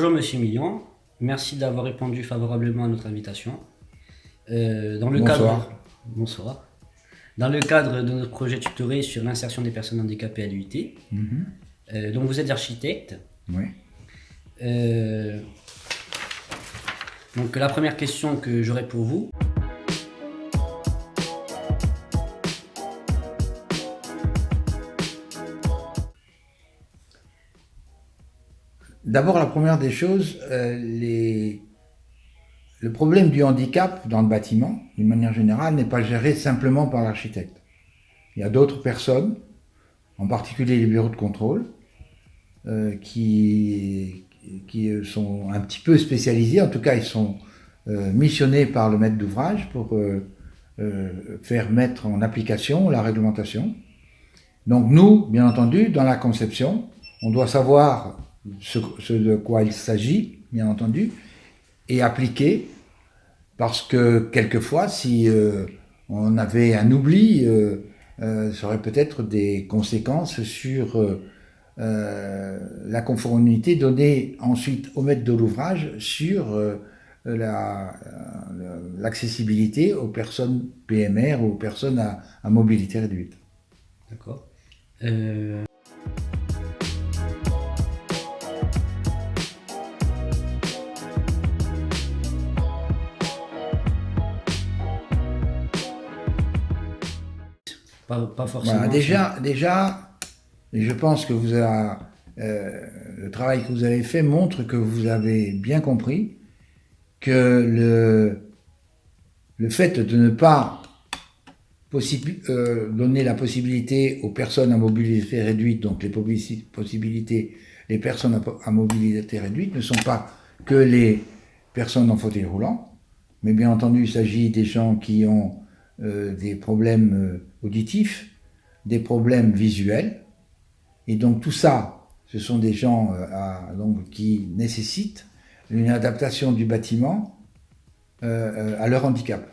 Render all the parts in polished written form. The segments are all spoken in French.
Bonjour Monsieur Million, merci d'avoir répondu favorablement à notre invitation. Dans le Bonsoir. cadre, bonsoir. Dans le cadre de notre projet tutoré sur l'insertion des personnes handicapées à l'UIT, donc vous êtes architecte. Oui. Euh, donc la première question que j'aurais pour vous. D'abord, la première des choses, le problème du handicap dans le bâtiment, d'une manière générale, n'est pas géré simplement par l'architecte. Il y a d'autres personnes, en particulier les bureaux de contrôle, qui sont un petit peu spécialisés. En tout cas, ils sont missionnés par le maître d'ouvrage pour faire mettre en application la réglementation. Donc nous, bien entendu, dans la conception, on doit savoir ce de quoi il s'agit, bien entendu, et appliquer, parce que quelquefois, si on avait un oubli, ça aurait peut-être des conséquences sur la conformité donnée ensuite au maître de l'ouvrage sur l'accessibilité aux personnes PMR ou aux personnes à mobilité réduite. D'accord. Pas forcément. Voilà, déjà, et je pense que le travail que vous avez fait montre que vous avez bien compris que le fait de ne pas donner la possibilité aux personnes à mobilité réduite, donc les personnes à mobilité réduite ne sont pas que les personnes en fauteuil roulant, mais bien entendu il s'agit des gens qui ont des problèmes auditifs, des problèmes visuels, et donc tout ça, ce sont des gens qui nécessitent une adaptation du bâtiment à leur handicap.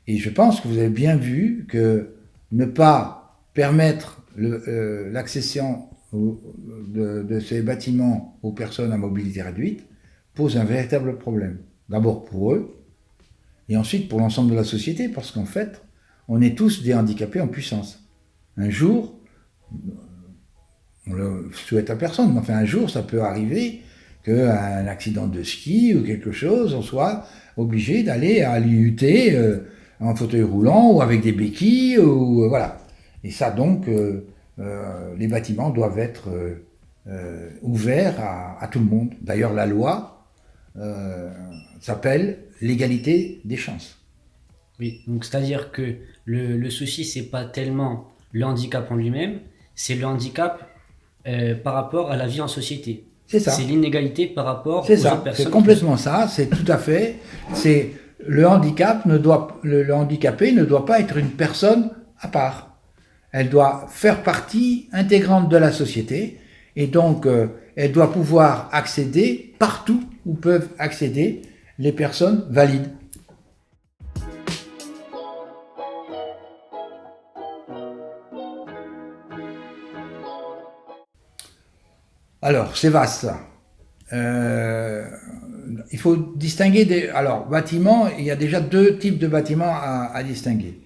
Et je pense que vous avez bien vu que ne pas permettre l'accession de ces bâtiments aux personnes à mobilité réduite pose un véritable problème. D'abord pour eux, et ensuite pour l'ensemble de la société, parce qu'en fait, on est tous des handicapés en puissance. Un jour, on le souhaite à personne, mais enfin un jour, ça peut arriver qu'un accident de ski ou quelque chose, on soit obligé d'aller à l'IUT en fauteuil roulant ou avec des béquilles, ou voilà. Et ça donc, les bâtiments doivent être ouverts à tout le monde. D'ailleurs, la loi s'appelle l'égalité des chances. Oui, donc c'est-à-dire que le souci, c'est pas tellement le handicap en lui-même, c'est le handicap par rapport à la vie en société. C'est ça. C'est l'inégalité par rapport C'est aux autres ça. personnes. C'est complètement ça. C'est tout à fait. C'est le handicapé ne doit pas être une personne à part. Elle doit faire partie intégrante de la société et donc elle doit pouvoir accéder partout où peuvent accéder les personnes valides. Alors, c'est vaste. Il faut distinguer alors, bâtiments, il y a déjà deux types de bâtiments à distinguer.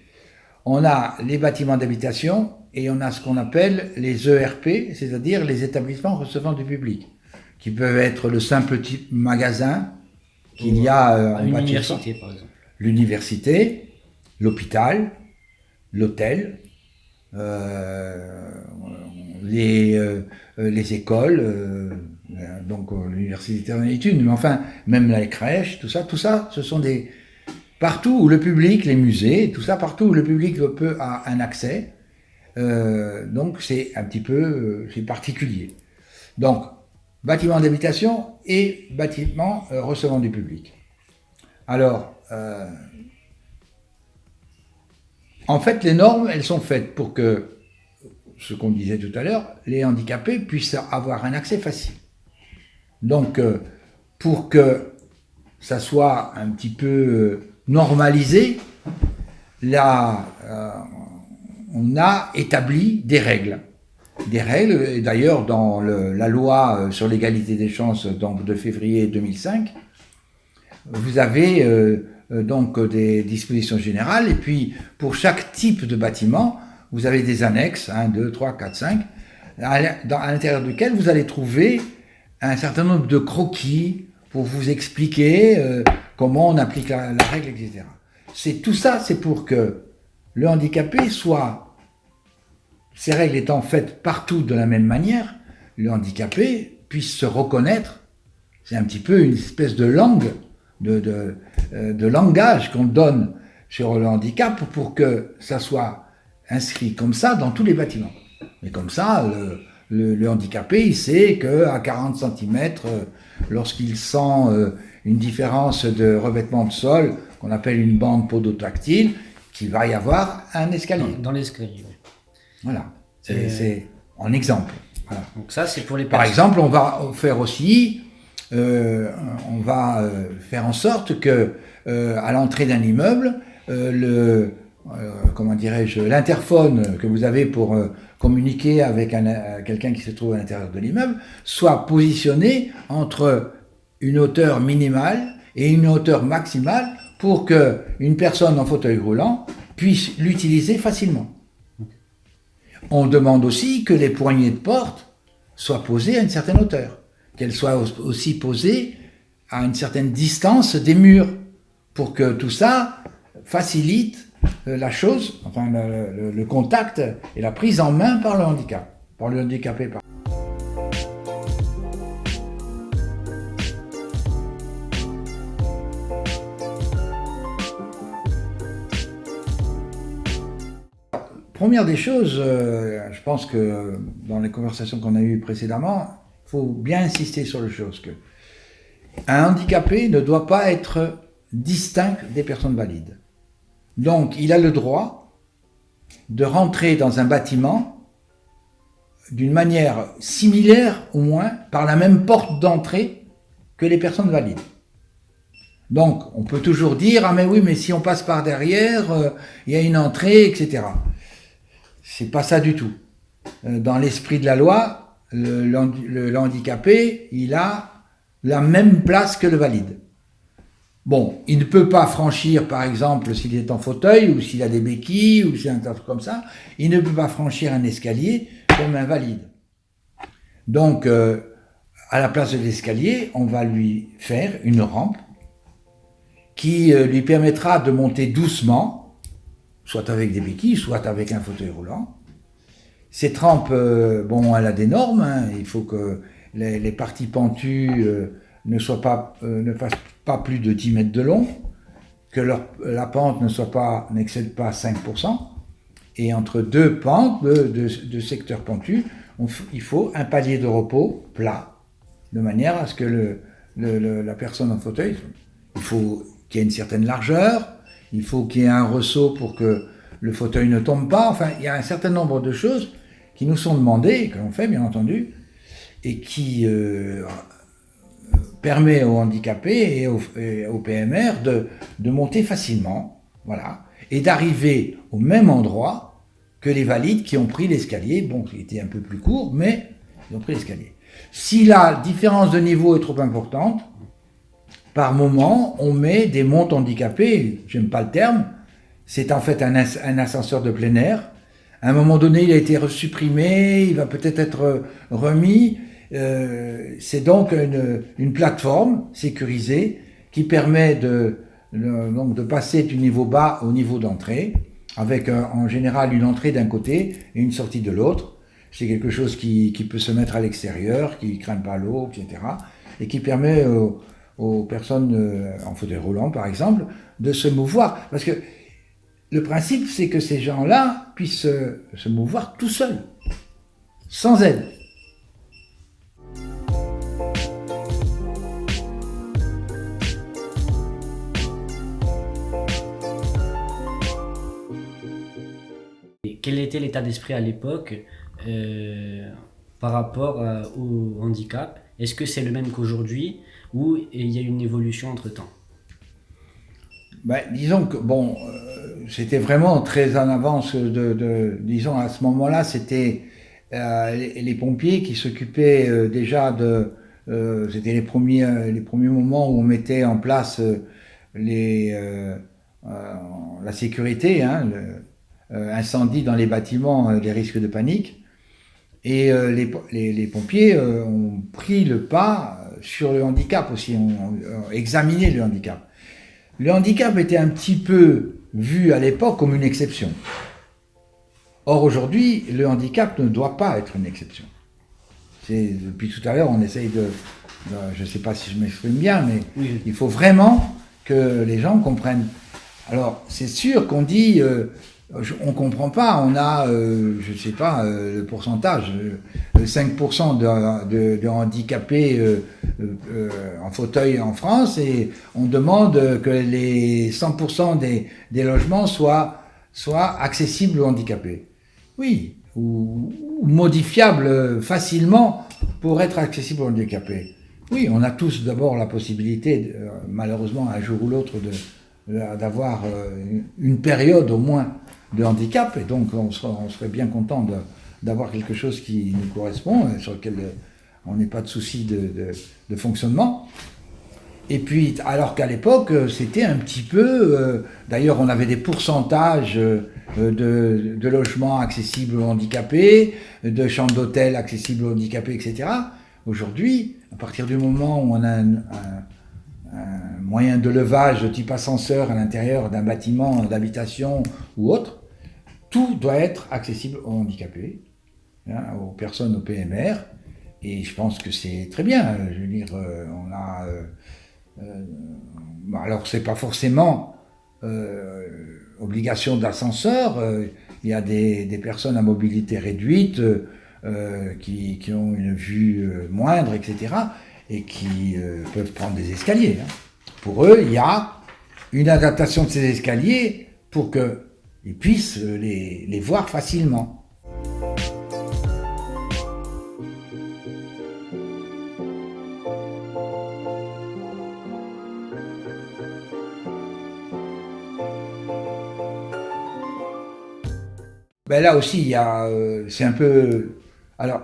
On a les bâtiments d'habitation et on a ce qu'on appelle les ERP, c'est-à-dire les établissements recevant du public, qui peuvent être le simple type magasin qu'il y a en l'université, par exemple. L'université, l'hôpital, l'hôtel, les écoles, donc l'université en est une, mais enfin, même les crèches, tout ça, ce sont des... Partout où le public, les musées, tout ça, partout où le public a un accès, donc c'est un petit peu, c'est particulier. Donc, bâtiment d'habitation et bâtiment recevant du public. Alors, en fait, les normes, elles sont faites pour que, ce qu'on disait tout à l'heure, les handicapés puissent avoir un accès facile. Donc, pour que ça soit un petit peu normalisé, là, on a établi des règles. des règles. Et d'ailleurs, dans la loi sur l'égalité des chances donc, de février 2005, vous avez donc des dispositions générales. Et puis, pour chaque type de bâtiment, vous avez des annexes, 1, 2, 3, 4, 5, à l'intérieur duquel vous allez trouver un certain nombre de croquis pour vous expliquer comment on applique la règle, etc. Tout ça, c'est pour que le handicapé soit, ces règles étant faites partout de la même manière, le handicapé puisse se reconnaître. C'est un petit peu une espèce de langue, de langage qu'on donne sur le handicap pour que ça soit inscrit comme ça dans tous les bâtiments. Et comme ça, le handicapé, il sait qu'à 40 cm, lorsqu'il sent une différence de revêtement de sol, qu'on appelle une bande podotactile, qu'il va y avoir un escalier. Dans l'escalier, oui. Voilà, c'est en exemple. Voilà. Donc ça, c'est pour les personnes. Par exemple, on va faire aussi, on va faire en sorte que à l'entrée d'un immeuble, comment dirais-je, l'interphone que vous avez pour communiquer avec quelqu'un qui se trouve à l'intérieur de l'immeuble soit positionné entre une hauteur minimale et une hauteur maximale pour qu'une personne en fauteuil roulant puisse l'utiliser facilement. On demande aussi que les poignées de porte soient posées à une certaine hauteur, qu'elles soient aussi posées à une certaine distance des murs, pour que tout ça facilite la chose, enfin le contact et la prise en main par le handicapé. Première des choses, je pense que dans les conversations qu'on a eues précédemment, il faut bien insister sur le chose que un handicapé ne doit pas être distinct des personnes valides. Donc, il a le droit de rentrer dans un bâtiment d'une manière similaire, au moins, par la même porte d'entrée que les personnes valides. Donc, on peut toujours dire « Ah mais oui, mais si on passe par derrière, il y a une entrée, etc. » C'est pas ça du tout. Dans l'esprit de la loi, le handicapé, il a la même place que le valide. Bon, il ne peut pas franchir, par exemple, s'il est en fauteuil, ou s'il a des béquilles, ou s'il a un truc comme ça, il ne peut pas franchir un escalier comme un valide. Donc, à la place de l'escalier, on va lui faire une rampe qui lui permettra de monter doucement, soit avec des béquilles, soit avec un fauteuil roulant. Cette rampe, bon, elle a des normes, il faut que les parties pentues ne fassent pas plus de 10 mètres de long, que la pente n'excède pas 5%, et entre deux pentes de secteurs pentus, il faut un palier de repos plat, de manière à ce que la personne en fauteuil, il faut qu'il y ait une certaine largeur, il faut qu'il y ait un ressaut pour que le fauteuil ne tombe pas. Enfin, il y a un certain nombre de choses qui nous sont demandées, que l'on fait bien entendu, et qui permet aux handicapés et aux PMR de monter facilement, voilà, et d'arriver au même endroit que les valides qui ont pris l'escalier. Bon, il était un peu plus court, mais ils ont pris l'escalier. Si la différence de niveau est trop importante, par moment, on met des montes handicapés, j'aime pas le terme, c'est en fait un ascenseur de plein air. À un moment donné, il a été supprimé, il va peut-être être remis. C'est donc une plateforme sécurisée qui permet de passer du niveau bas au niveau d'entrée, avec en général une entrée d'un côté et une sortie de l'autre. C'est quelque chose qui peut se mettre à l'extérieur, qui ne craint pas l'eau, etc. Et qui permet aux personnes en fauteuil roulant, par exemple, de se mouvoir. Parce que le principe, c'est que ces gens-là puissent se mouvoir tout seuls, sans aide. Et quel était l'état d'esprit à l'époque par rapport au handicap? Est-ce que c'est le même qu'aujourd'hui ou il y a une évolution entre-temps? Disons que, bon, c'était vraiment très en avance disons, à ce moment-là, c'était les pompiers qui s'occupaient déjà de... c'était les premiers moments où on mettait en place la sécurité, hein, incendie dans les bâtiments, les risques de panique. Et les pompiers ont pris le pas sur le handicap aussi, ont examiné le handicap. Le handicap était un petit peu vu à l'époque comme une exception. Or aujourd'hui, le handicap ne doit pas être une exception. Depuis tout à l'heure, on essaye je ne sais pas si je m'exprime bien, mais oui, il faut vraiment que les gens comprennent. Alors, c'est sûr qu'on dit, on ne comprend pas, on a, je ne sais pas, le pourcentage, 5% de handicapés en fauteuil en France, et on demande que les 100% des logements soient accessibles aux handicapés. Oui, ou modifiables facilement pour être accessibles aux handicapés. Oui, on a tous d'abord la possibilité, malheureusement, un jour ou l'autre, d'avoir une période au moins de handicap, et donc on serait bien content d'avoir quelque chose qui nous correspond, sur lequel on n'ait pas de souci de fonctionnement. Et puis, alors qu'à l'époque, c'était un petit peu... d'ailleurs, on avait des pourcentages de logements accessibles aux handicapés, de chambres d'hôtel accessibles aux handicapés, etc. Aujourd'hui, à partir du moment où on a un moyen de levage de type ascenseur à l'intérieur d'un bâtiment d'habitation ou autre, tout doit être accessible aux handicapés, hein, aux personnes au PMR, et je pense que c'est très bien. Je veux dire, on a... alors c'est pas forcément obligation d'ascenseur, il y a des personnes à mobilité réduite qui ont une vue moindre, etc., et qui peuvent prendre des escaliers. Hein. Pour eux, il y a une adaptation de ces escaliers pour qu'ils puissent les voir facilement. Ben là aussi, c'est un peu... Alors,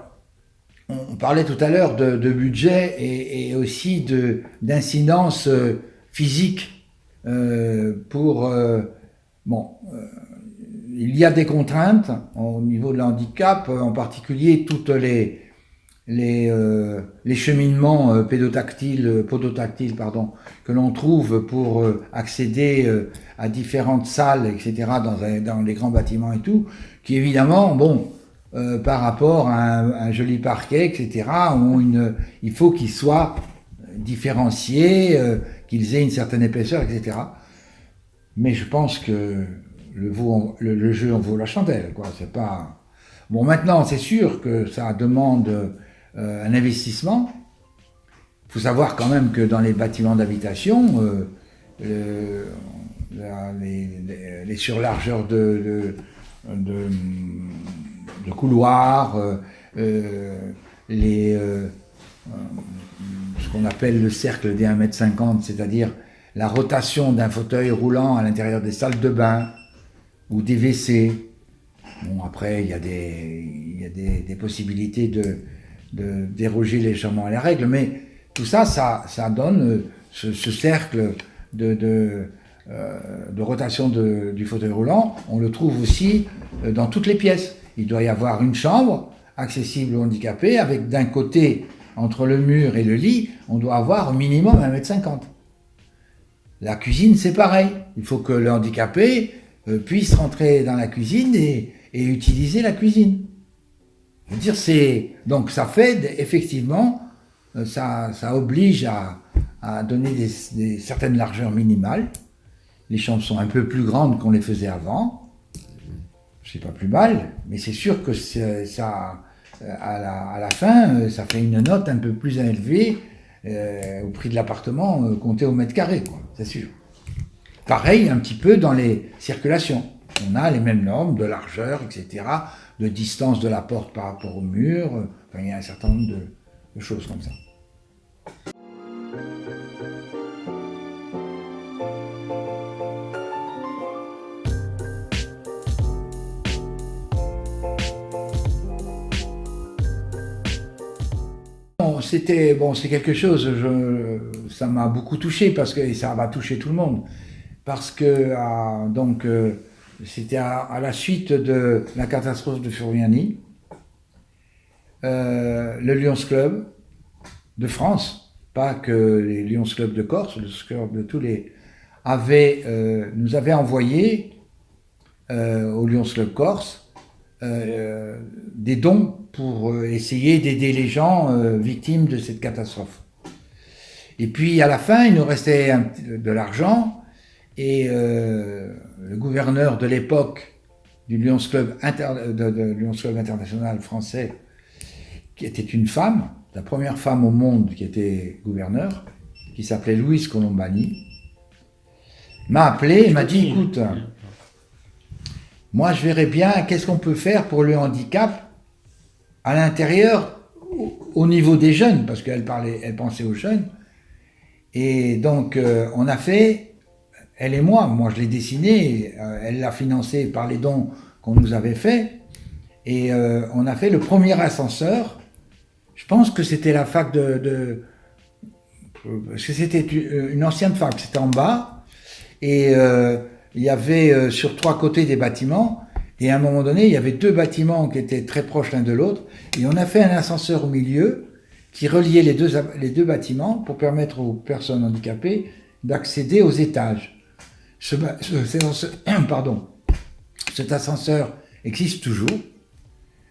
on parlait tout à l'heure de budget et aussi d'incidence physique pour... il y a des contraintes au niveau de l'handicap, en particulier toutes les cheminements podotactiles, que l'on trouve pour accéder à différentes salles, etc., dans les grands bâtiments et tout, qui évidemment, par rapport à un joli parquet, etc., il faut qu'ils soient différenciés, qu'ils aient une certaine épaisseur, etc. Mais je pense que le jeu en vaut la chandelle, quoi. C'est pas... Bon, maintenant, c'est sûr que ça demande un investissement. Il faut savoir quand même que dans les bâtiments d'habitation, les surlargeurs de couloirs, ce qu'on appelle le cercle des 1,50 m, c'est-à-dire la rotation d'un fauteuil roulant à l'intérieur des salles de bain ou des WC. Bon, après, il y a des possibilités de déroger légèrement à la règle, mais tout ça, ça donne ce cercle de rotation du fauteuil roulant. On le trouve aussi dans toutes les pièces. Il doit y avoir une chambre accessible aux handicapés, avec d'un côté, entre le mur et le lit, on doit avoir au minimum 1,50 m. La cuisine, c'est pareil. Il faut que le handicapé puisse rentrer dans la cuisine et utiliser la cuisine. Je veux dire, donc ça fait effectivement, ça oblige à donner certaines largeurs minimales. Les chambres sont un peu plus grandes qu'on les faisait avant. C'est pas plus mal, mais c'est sûr que ça, à la fin, ça fait une note un peu plus élevée au prix de l'appartement compté au mètre carré, quoi, c'est sûr. Pareil un petit peu dans les circulations. On a les mêmes normes de largeur, etc., de distance de la porte par rapport au mur. Enfin, il y a un certain nombre de choses comme ça. c'est quelque chose, ça m'a beaucoup touché, parce que et ça va toucher tout le monde. Parce que, c'était à la suite de la catastrophe de Furiani, le Lions Club de France, pas que les Lions Club de Corse, le Club de tous les, nous avait envoyé au Lions Club Corse des dons pour essayer d'aider les gens victimes de cette catastrophe. Et puis à la fin, il nous restait de l'argent, et le gouverneur de l'époque du Lions Club, Lions Club international français, qui était une femme, la première femme au monde qui était gouverneur, qui s'appelait Louise Colombani, m'a appelé et m'a dit, écoute, moi je verrais bien qu'est-ce qu'on peut faire pour le handicap à l'intérieur, au niveau des jeunes, parce qu'elle pensait aux jeunes. Et donc on a fait, elle et moi je l'ai dessiné, elle l'a financé par les dons qu'on nous avait fait, et on a fait le premier ascenseur. Je pense que c'était la fac parce que c'était une ancienne fac, c'était en bas, et il y avait sur 3 côtés des bâtiments, et à un moment donné, il y avait 2 bâtiments qui étaient très proches l'un de l'autre, et on a fait un ascenseur au milieu qui reliait les deux bâtiments pour permettre aux personnes handicapées d'accéder aux étages. Cet ascenseur existe toujours,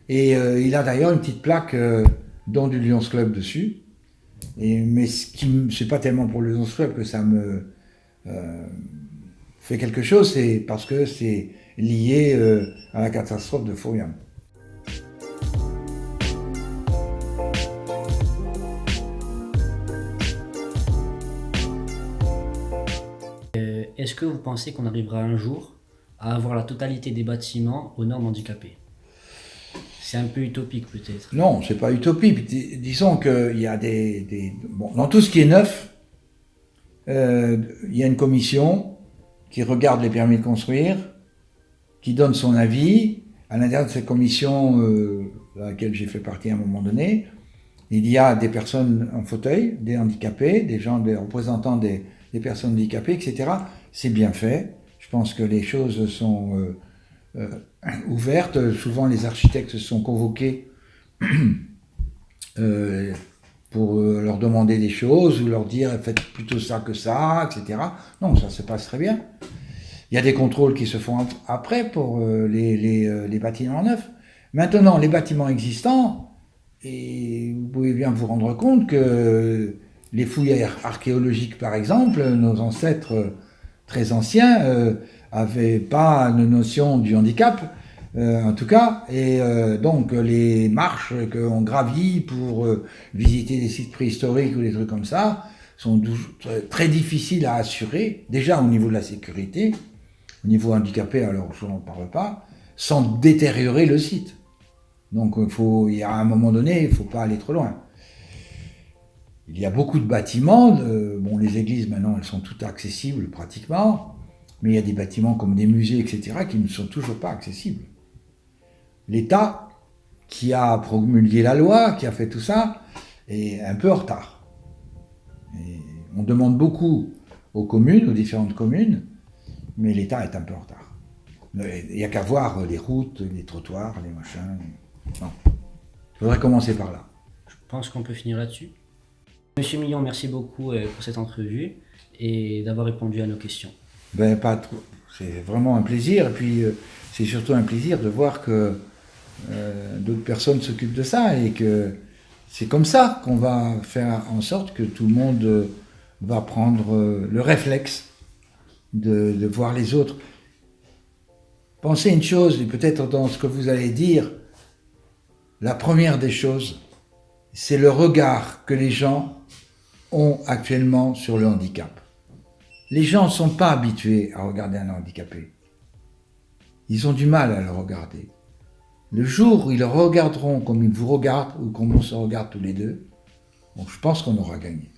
et il a d'ailleurs une petite plaque don du Lions Club dessus. Mais c'est pas tellement pour le Lions Club que ça me fait quelque chose, c'est parce que c'est lié à la catastrophe de Furiani. Est-ce que vous pensez qu'on arrivera un jour à avoir la totalité des bâtiments aux normes handicapées? C'est un peu utopique peut-être. Non, c'est pas utopique. Disons qu'il y a dans tout ce qui est neuf, il y a une commission qui regarde les permis de construire, qui donne son avis. À l'intérieur de cette commission, à laquelle j'ai fait partie à un moment donné, il y a des personnes en fauteuil, des handicapés, des représentants des personnes handicapées, etc. C'est bien fait. Je pense que les choses sont ouvertes. Souvent, les architectes sont convoqués pour leur demander des choses ou leur dire faites plutôt ça que ça, etc. Non, ça se passe très bien. Il y a des contrôles qui se font après pour les bâtiments neufs. Maintenant, les bâtiments existants, et vous pouvez bien vous rendre compte que les fouilles archéologiques, par exemple, nos ancêtres très anciens avaient pas de notion du handicap, en tout cas, et donc les marches qu'on gravit pour visiter des sites préhistoriques ou des trucs comme ça sont très difficiles à assurer, déjà au niveau de la sécurité, au niveau handicapé, alors je n'en parle pas, sans détériorer le site. Donc il y a un moment donné, il ne faut pas aller trop loin. Il y a beaucoup de bâtiments, les églises maintenant elles sont toutes accessibles pratiquement, mais il y a des bâtiments comme des musées, etc., qui ne sont toujours pas accessibles. L'État, qui a promulgué la loi, qui a fait tout ça, est un peu en retard. Et on demande beaucoup aux communes, aux différentes communes, mais l'État est un peu en retard. Il n'y a qu'à voir les routes, les trottoirs, les machins. Non. Il faudrait commencer par là. Je pense qu'on peut finir là-dessus. Monsieur Millon, merci beaucoup pour cette entrevue et d'avoir répondu à nos questions. Pas trop. C'est vraiment un plaisir. Et puis, c'est surtout un plaisir de voir que d'autres personnes s'occupent de ça et que c'est comme ça qu'on va faire en sorte que tout le monde va prendre le réflexe de voir les autres. Pensez une chose, et peut-être dans ce que vous allez dire, la première des choses, c'est le regard que les gens ont actuellement sur le handicap. Les gens ne sont pas habitués à regarder un handicapé. Ils ont du mal à le regarder. Le jour où ils le regarderont comme ils vous regardent, ou comme on se regarde tous les deux, je pense qu'on aura gagné.